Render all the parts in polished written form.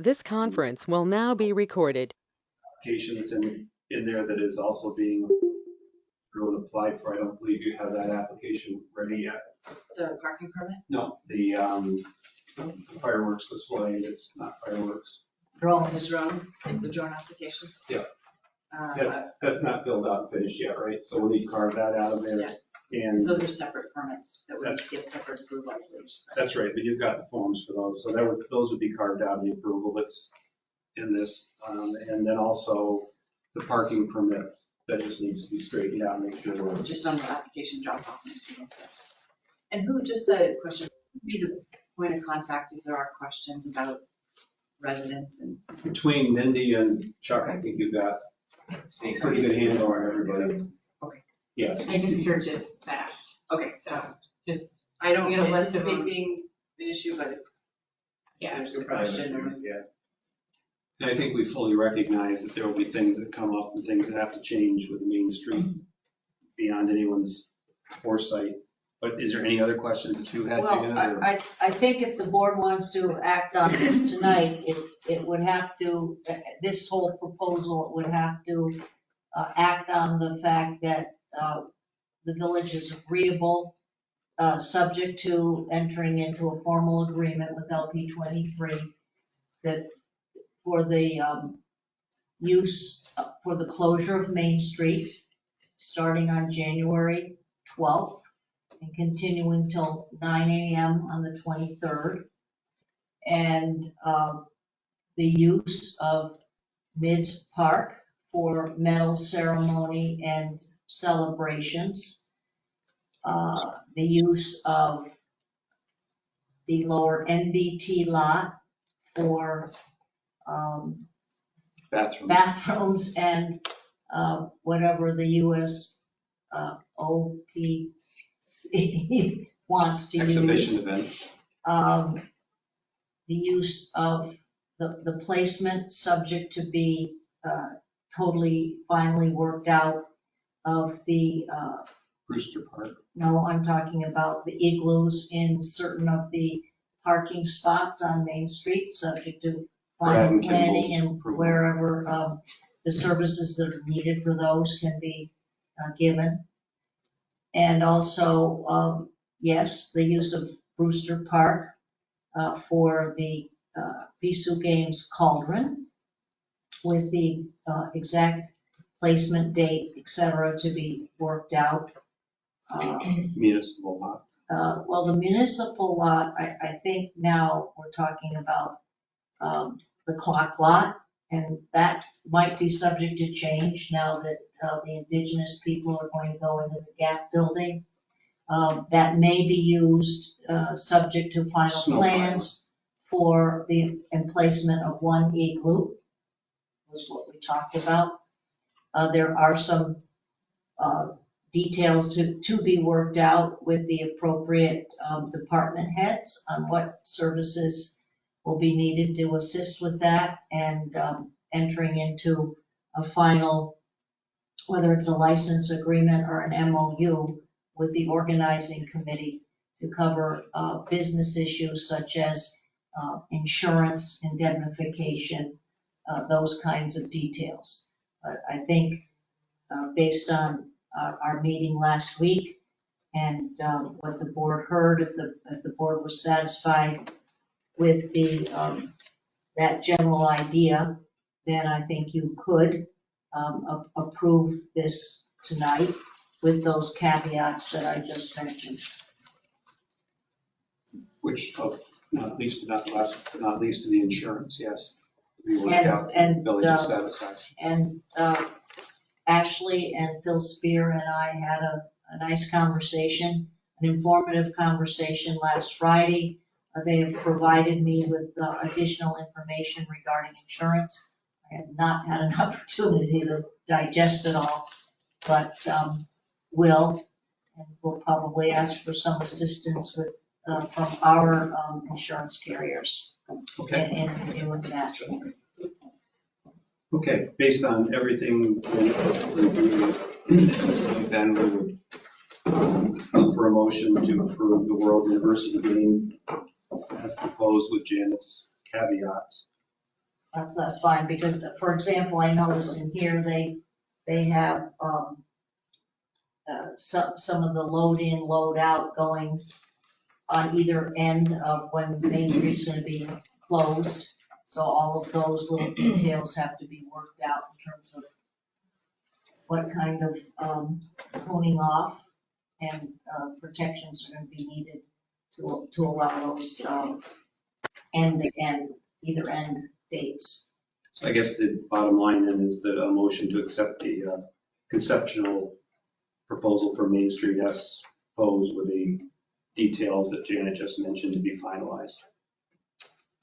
This conference will now be recorded. Application that's in there that is also being applied for. I don't believe you have that application ready yet. The parking permit? No, the fireworks display, it's not fireworks. The drone application? Yeah. That's not filled out and finished yet, right? So we'll need to carve that out of there. Yeah. And Those are separate permits that would get separate approval, I believe. that's right, but you've got the forms for those. So those would be carved out of the approval that's in this. And then also the parking permits, that just needs to be straightened out and make sure we're. Just on the application drop off. And who, just a question, be the point of contact if there are questions about residents and. Between Mindy and Chuck, I think you've got a pretty good handle on everybody. Okay. Yes. I can search it fast, Okay, so just, I don't You get a list of anticipate them. being an issue, but if yeah. there's a question. Yeah. And I think we fully recognize that there will be things that come up and things that have to change with the Main Street beyond anyone's foresight. But is there any other questions that you had? Well, Janet, or- I think if the board wants to act on this tonight, it would have to, this whole proposal would have to act on the fact that the village is agreeable, subject to entering into a formal agreement with LP 23, that for the use, for the closure of Main Street, starting on January 12th, and continuing till 9 AM on the 23rd. And the use of Mids Park for medal ceremony and celebrations. The use of the lower NBT lot for bathrooms and whatever the US OPC wants to use. Exhibition events. The use of the placement subject to be totally finally worked out of the, Brewster Park. no, I'm talking about the igloos in certain of the parking spots on Main Street, subject to final Brad and planning Kimball's and approval. wherever the services that are needed for those can be given. And also, yes, the use of Brewster Park for the Visu Games Cauldron with the exact placement date, et cetera, to be worked out. Municipal lot. Well, the municipal lot, I think now we're talking about the clock lot, and that might be subject to change now that the indigenous people are going to go into the GAP building. That may be used, subject to final Snow plans for the emplacement of one igloo, was what we talked about. There are some details to be worked out with the appropriate department heads on what services will be needed to assist with that, and entering into a final, whether it's a license agreement or an MOU with the organizing committee to cover business issues such as insurance, indemnification, those kinds of details. But I think based on our meeting last week and what the board heard, if the board was satisfied with that general idea, then I think you could approve this tonight with those caveats that I just mentioned. Which, not least, but not least to the insurance, yes. We worked out the village's satisfaction. And Ashley and Phil Spear and I had a nice conversation, an informative conversation last Friday. They have provided me with additional information regarding insurance. I have not had an opportunity to digest it all, but will, and we'll probably ask for some assistance with from our insurance carriers Okay. in doing that. Okay, based on everything, then we would look for a motion to approve the World University game as proposed with Janet's caveats. That's fine, because, for example, I notice in here, they have, some of the load in, load out going on either end of when Main Street's gonna be closed. So all of those little details have to be worked out in terms of what kind of honing off and protections are gonna be needed to allow those either end dates. So I guess the bottom line then is that a motion to accept the conceptual proposal for Main Street as posed with the details that Janet just mentioned to be finalized.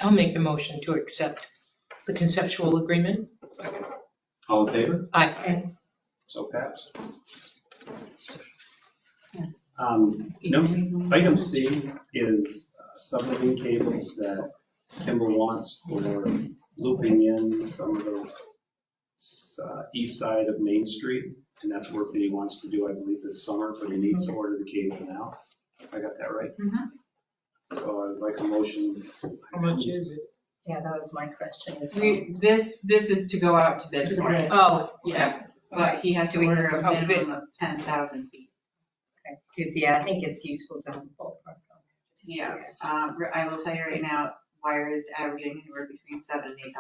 I'll make the motion to accept the conceptual agreement. All in favor? Aye. So passed. Item C is submarine cables that Kimball wants for looping in some of those east side of Main Street. And that's work that he wants to do, I believe, this summer, but he needs to order the cable now. I got that right? Mhm. So I'd like a motion. How much is it? Yeah, that was my question as well. This is to go out to bid. To bid. Oh, Yes, but he has to Do we- order a oh, minimum of 10,000 feet. Because, yeah, I think it's useful to have a ballpark. Yeah, I will tell you right now, wire is averaging anywhere between $7 and $8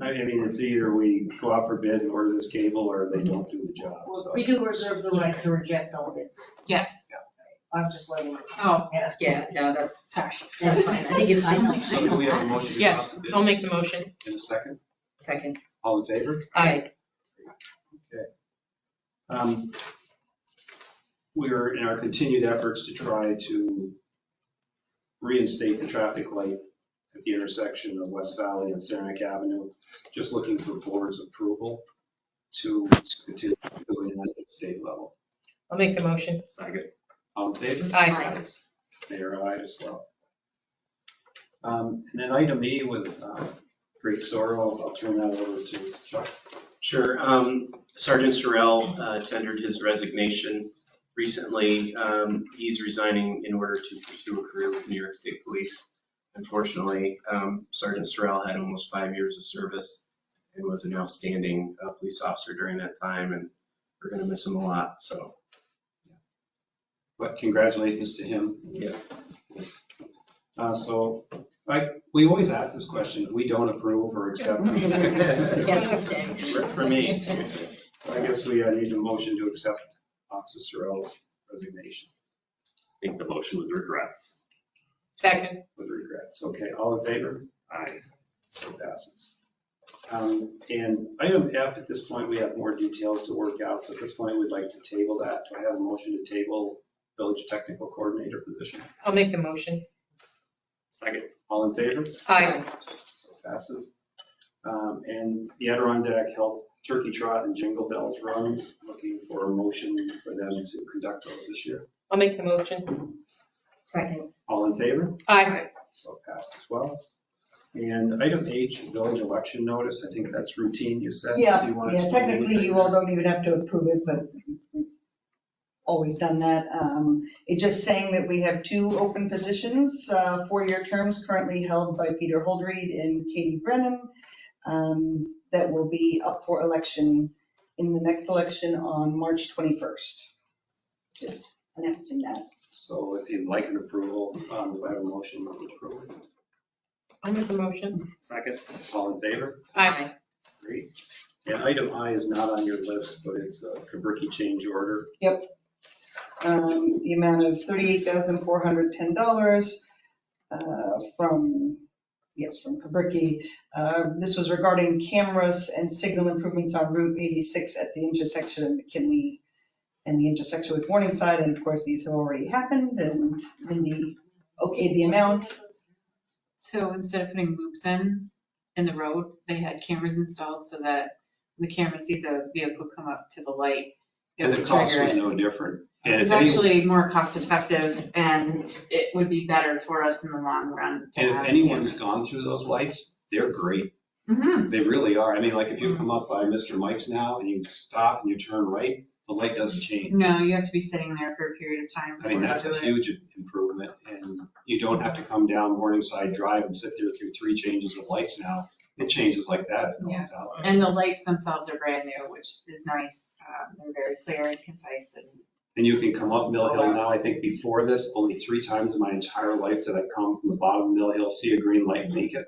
I mean, it's either we go out for bid and order this cable or they don't do the job. Well, So we do reserve the right to reject all bids. Yes. I'm just letting you Oh, know. Yeah, no, that's, sorry. that's fine. I think it's I know. just. So do we have a motion to go out yes, to bid I'll make the motion. in a second? Second. All in favor? Aye. We're in our continued efforts to try to reinstate the traffic light at the intersection of West Valley and Saranac Avenue, just looking for board's approval to continue doing that at the state level. I'll make the motion. Second. All in favor? Aye. Mayor, aye as well. And then item E with great sorrow, I'll turn that over to Chuck. Sure. Sergeant Sorrell tendered his resignation recently. He's resigning in order to pursue a career with New York State Police. Unfortunately, Sergeant Sorrell had almost 5 years of service and was an outstanding police officer during that time, and we're going to miss him a lot. So, But congratulations to him. yeah. So we always ask this question, if we don't approve or accept. Yes, stay. For me. I guess we need a motion to accept Officer Sorrell's resignation I think the motion with regrets. Second. with regrets. Okay, all in favor? Aye. So passes. And item F, at this point, we have more details to work out. So at this point, we'd like to table that. Do I have a motion to table village technical coordinator position? I'll make the motion. Second. All in favor? Aye. So passes. And the Adirondack Health Turkey Trot and Jingle Bells runs, looking for a motion for them to conduct those this year. I'll make the motion. Second. All in favor? Aye. So passed as well. And item H, village election notice, I think that's routine, you said. Do Yeah, you want to yeah, explain technically anything? you all don't even have to approve it, but we've always done that. It's just saying that we have 2 open positions, 4-year terms currently held by Peter Holdreid and Katie Brennan, that will be up for election in the next election on March 21st. Just announcing that. So if you'd like an approval, do I have a motion to approve? I'll make the motion. Second. All in favor? Aye. Great. And item I is not on your list, but it's a Kabricki change order. The amount of $38,410 from Kabricki. This was regarding cameras and signal improvements on Route 86 at the intersection of McKinley and the intersection with Morningside. And of course, these have already happened, and Mindy okayed the amount. So instead of putting loops in the road, they had cameras installed so that when the camera sees a vehicle come up to the light, it And the would cost trigger was it. no different. And It's if any- actually more cost effective and it would be better for us in the long run. to And if have anyone's cameras. gone through those lights, they're great. Mhm. They really are. I mean, like if you come up by Mr. Mike's now and you stop and you turn right, the light doesn't change. No, you have to be sitting there for a period of time. I mean, before that's you a do it. huge improvement. And you don't have to come down Morningside Drive and sit there through 3 changes of lights now. It changes like that if no one's Yes, out. and the lights themselves are brand new, which is nice. They're very clear and concise and And you can come up Mill Hill now. I think before this, only 3 times in my entire life did I come from the bottom of Mill Hill, see a green light and make it.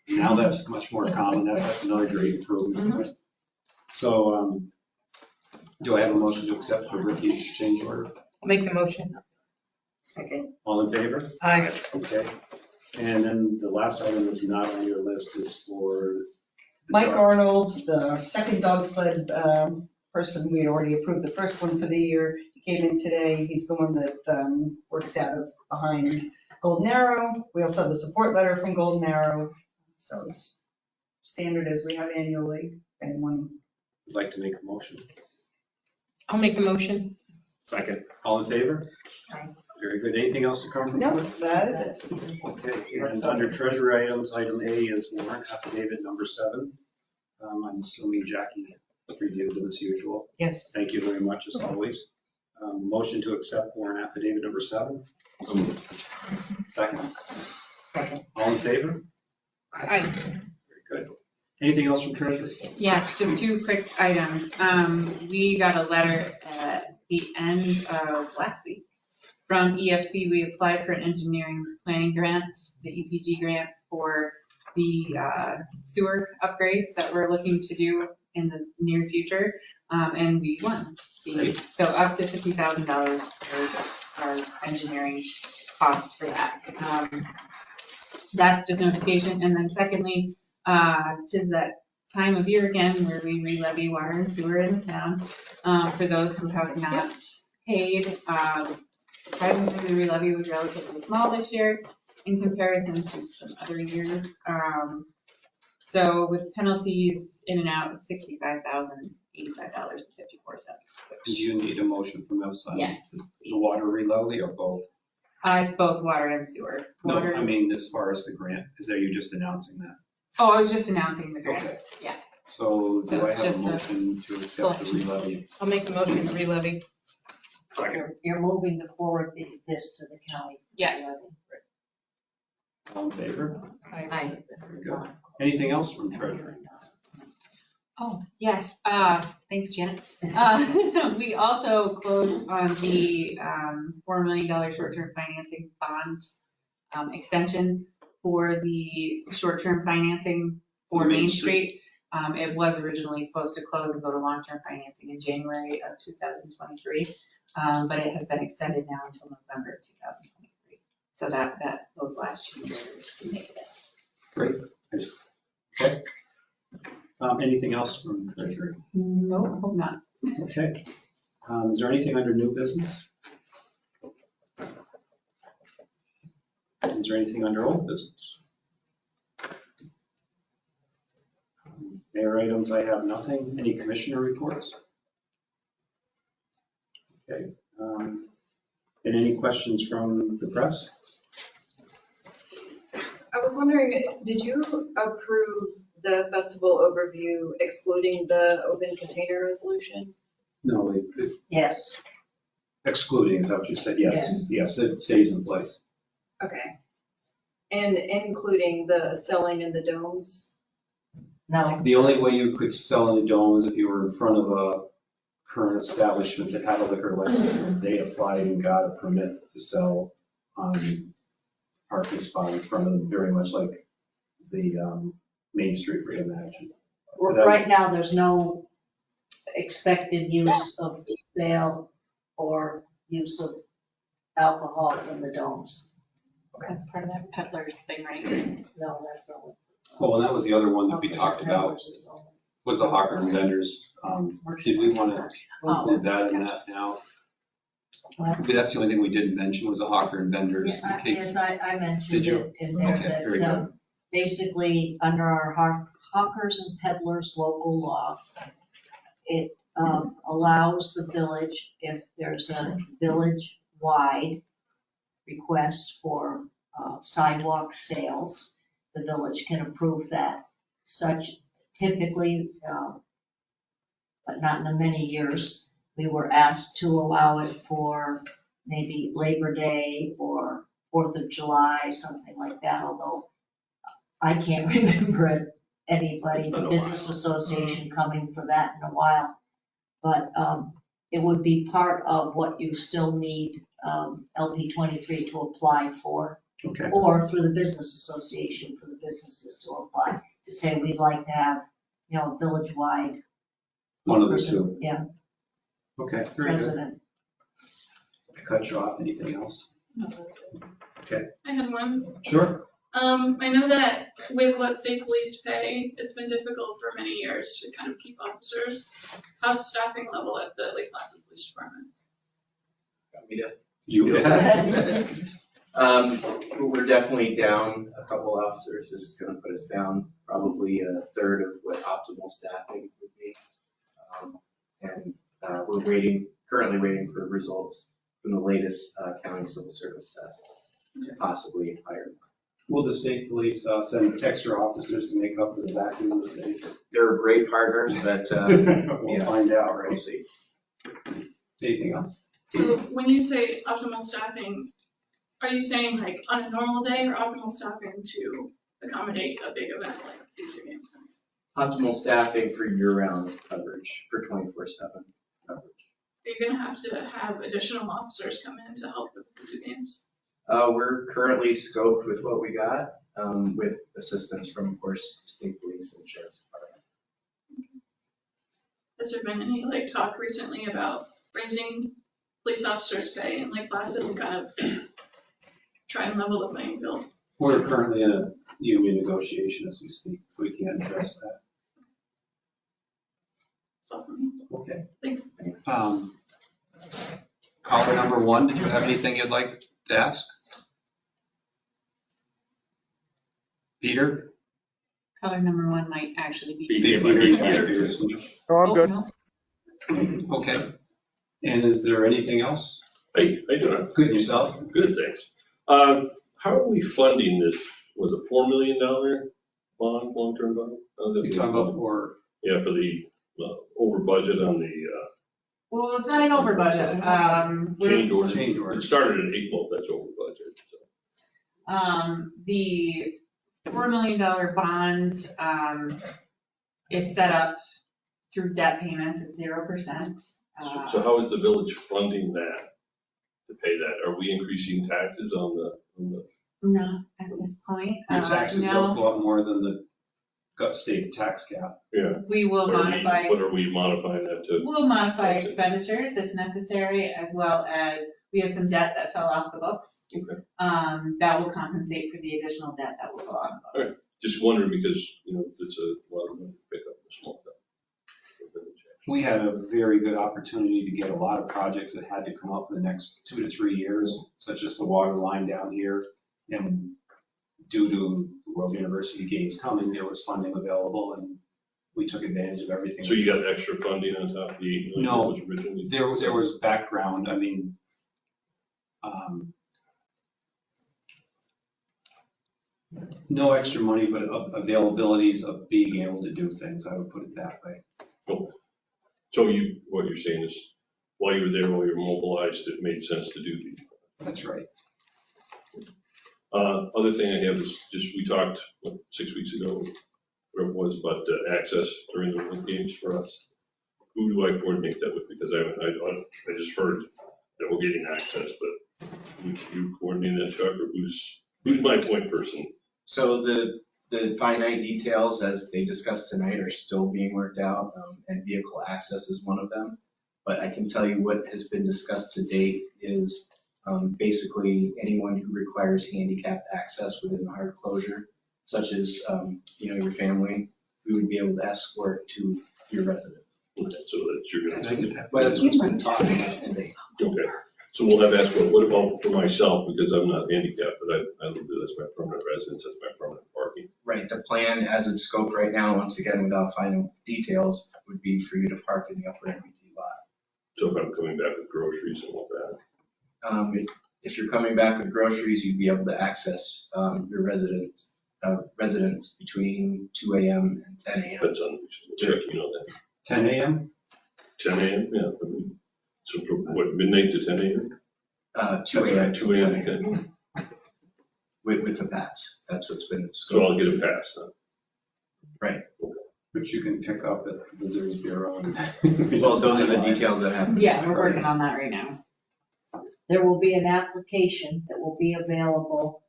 Now that's much more common. That's another great improvement. So do I have a motion to accept the Ricky's change order? Make the motion. Second. All in favor? Aye. Okay. And then the last item that's not on your list is for. Mike Arnold, the second dog sled person, we already approved the first one for the year. He came in today. He's the one that works out of behind Golden Arrow. We also have the support letter from Golden Arrow. So it's standard as we have annually. Anyone? Would like to make a motion? I'll make the motion. Second. All in favor? Aye. Very good. Anything else to come from? No, board? that is it. Okay, and under treasury items, item A is warrant affidavit number 7. I'm assuming Jackie reviewed them as usual. Yes. Thank you very much, as always. Motion to accept warrant affidavit number 7. So moved. Second. Second. All in favor? Aye. Very good. Anything else from treasury? yes, just 2 quick items. We got a letter at the end of last week from EFC. We applied for an engineering planning grant, the EPG grant for the sewer upgrades that we're looking to do in the near future, and we won. So up to $50,000 for our engineering costs for that. That's just notification. And then secondly, 'tis that time of year again where we re-levy water and sewer in the town. For those who have not paid, surprisingly, the re-levy was relatively small this year in comparison to some other years. So with penalties in and out of $65,085.54. Do you need a motion from outside? Yes. The water re-levy or both? It's both water and sewer. No, Water. I mean, as far as the grant, are you just announcing that? Oh, I was just announcing the grant. Okay. Yeah. So So do I it's have a just a motion to accept the collection. re-levy? I'll make the motion to re-levy. Second. You're moving to forward this to the county. Yes. All in favor? Aye. Very good. Anything else from treasury? Oh, yes, thanks, Janet. We also closed on the $4 million short-term financing bond extension for the short-term financing for Main Street. It was originally supposed to close and go to long-term financing in January of 2023, but it has been extended now until November of 2023. So that those last 2 years to make it. Great. Nice. Okay. Anything else from treasury? No, hope not. Okay. Is there anything under new business? Is there anything under old business? Mayor items, I have nothing. Any commissioner reports? Okay. And any questions from the press? I was wondering, did you approve the festival overview excluding the open container resolution? No, Yes. excluding, is that what you said? Yes. Yes, it stays in place. Okay. And including the selling in the domes? No. The only way you could sell in the dome is if you were in front of a current establishment that had a liquor license. They applied and got a permit to sell on parking spot in front of them, very much like the Main Street reimagined. Right now, there's no expected use of sale or use of alcohol in the domes. That's part of that peddlers thing, right? No, that's only. Oh, and that was the other one that we talked about, was the hawker and vendors. Did we want to include that in that now? Maybe that's the only thing we didn't mention was the hawker and vendors in case. Yes, I mentioned Did you? it in there. Okay, very that, good. Basically, under our hawkers and peddlers local law, it allows the village, if there's a village-wide request for sidewalk sales, the village can approve that. Such typically, but not in many years, we were asked to allow it for maybe Labor Day or 4th of July, something like that, although I can't remember anybody, It's been the a business while. association coming for that in a while. But it would be part of what you still need LP 23 to apply for, Okay, or through the business association for the businesses to apply, to say we'd like to have, village-wide. one of the person- two. Yeah, Okay, very good. president. I cut you off. Anything else? I had one. Sure. I know that with what state police pay, it's been difficult for many years to kind of keep officers. How's the staffing level at the Lake Placid Police Department? Got me to- You We're definitely down a couple officers. This is gonna put us down probably a third of what optimal staffing would be. And we're currently waiting for results from the latest county civil service test to possibly hire. Will the state police send extra officers to make up for the vacuum that they? They're great partners, but We'll yeah, find out, we'll right? see. Anything else? So when you say optimal staffing, are you saying like on a normal day or optimal staffing to accommodate a big event like these two games? Optimal staffing for year-round coverage, for 24/7 coverage. You're gonna have to have additional officers come in to help with the two games. We're currently scoped with what we got, with assistance from, of course, the state police and sheriff's department. Has there been any like talk recently about raising police officers' pay in Lake Placid and kind of try and level the playing field? We're currently in a union negotiation as we speak, so we can't address that. That's all for me. Okay. Thanks. Caller number 1, did you have anything you'd like to ask? Peter? Color number 1 might actually be. Oh, I'm good. No. Okay. And is there anything else? Hey, how you doing? Good, yourself? Good, thanks. How are we funding this? Was it $4 million bond, long-term bond? How's that You being talking about funded? for, Yeah, for the over budget on the Well, it's not an over budget. change orders. Change It orders. started in April, that's over budget. So. The $4 million bond is set up through debt payments at 0%. So how is the village funding that, to pay that? Are we increasing taxes on the? No, at this point. your taxes No, don't go up more than the state tax cap. Yeah. we will modify. What are we modifying that to? We'll modify expenditures if necessary, as well as we have some debt that fell off the books. Okay. That will compensate for the additional debt that will go on the books. Just wondering because, it's a lot of money to pick up a small thing. We had a very good opportunity to get a lot of projects that had to come up in the next 2 to 3 years, such as the water line down here. And due to the World University Games coming, there was funding available and we took advantage of everything. So you got extra funding on top of the 8 million No, that was originally? There was background, I mean, no extra money, but availabilities of being able to do things, I would put it that way. Cool. So what you're saying is, while you were there, while you were mobilized, it made sense to do these. That's right. Other thing I have is just, we talked 6 weeks ago, whatever it was, about access during the Olympic Games for us. Who do I coordinate that with? Because I just heard that we're getting access, but you coordinate that, Chuck, or who's my point person? So the finite details, as they discussed tonight, are still being worked out, and vehicle access is one of them. But I can tell you what has been discussed to date is basically anyone who requires handicapped access within the hard closure, such as, your family, we would be able to escort to your residence. Okay, so that's you're gonna. But that's what's been talked about today. Okay, so we'll have escort. What about for myself, because I'm not handicapped, but I live there, that's my permanent residence, that's my permanent parking. Right, the plan as it's scoped right now, once again, without final details, would be for you to park in the upper MBT lot. So if I'm coming back with groceries and all that. If you're coming back with groceries, you'd be able to access your residence between 2 a.m. and 10 a.m. That's unreasonable, Chuck, you know that. 10 a.m.? 10 a.m., yeah. So from what, midnight to 10 a.m.? 2 a.m. 2 a.m. Okay. with the pass. That's what's been So I'll scoped. get a pass then. Right. Which you can pick up at the Visitors Bureau. Well, those are the details that have. Yeah, we're working on that right now. There will be an application that will be available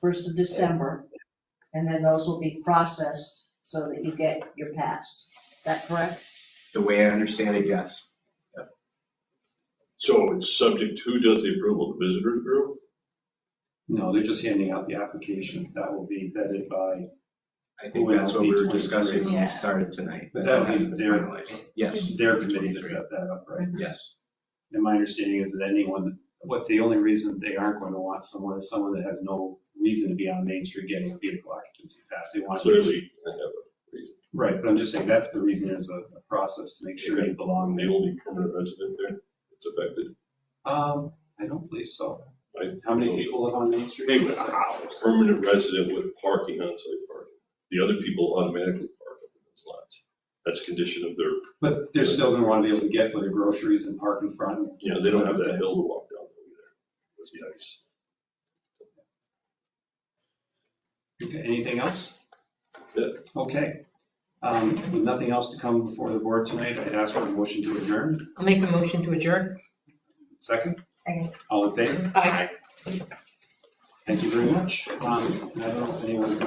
1st of December, and then those will be processed so that you get your pass. Is that correct? The way I understand it, yes. So it's subject, who does the approval, the Visitors Bureau? No, they're just handing out the application. That will be vetted by, I think that's what we were discussing when Yeah. we started tonight. That That'll be hasn't been their- finalized. Yes, their committee to set that up, right? yes. And my understanding is that anyone, the only reason they aren't going to want someone is someone that has no reason to be on Main Street getting a vehicle occupancy pass. They want. Clearly, I have a reason. Right, but I'm just saying, that's the reason there's a process to make sure you belong The there. only permanent resident there that's affected. I don't believe so. Right? How many people live on Main Street? Hey, with a house. Permanent resident with parking, on-site parking. The other people automatically park up in those lots. That's a condition of their, But they're still gonna want to be able to get their groceries and park in front. you know, they don't have that hill to walk down either. It's nice. Okay, anything else? That's it. Okay. With nothing else to come before the board tonight, I'd ask for a motion to adjourn. I'll make a motion to adjourn. Second, Second. all in favor? Aye. Thank you very much. I don't know if anyone,